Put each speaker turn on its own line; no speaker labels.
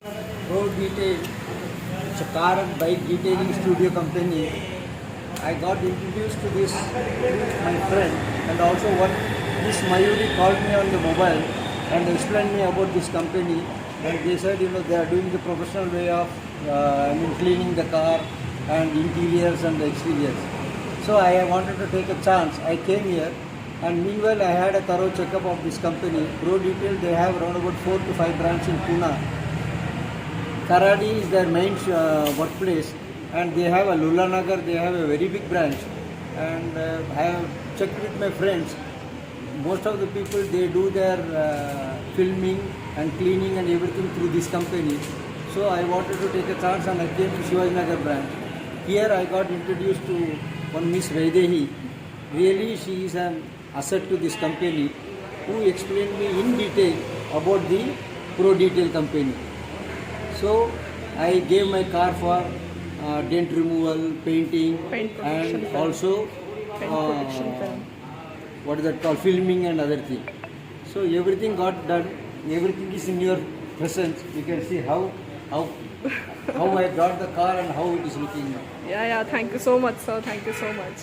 Pro Detail, it's a car and bike detailing studio company. I got introduced to this through my friend, and also this Mayuri called me on the mobile and explained me about this company, and they said they are doing the professional way of cleaning the car and interiors and the exteriors. So I wanted to take a chance. I came here, and meanwhile I had a thorough checkup of this company. Pro Detail, they have around about 4 to 5 branches in Pune. Karadi is their main workplace, and they have a Lulanagar, they have a very big branch. And I have checked with my friends. Most of the people, they do their filming and cleaning and everything through this company. So I wanted to take a chance, and I came to Shivajinagar branch. Here I got introduced to one Miss Vaidehi. Really, she is an asset to this company, who explained me in detail about the Pro Detail company. So I gave my car for dent removal, painting, and also what is that called, filming and other thing. So everything got done. Everything is in your presence. You can see how I got the car and how it is looking now.
Yeah. Thank you so much, sir. Thank you so much.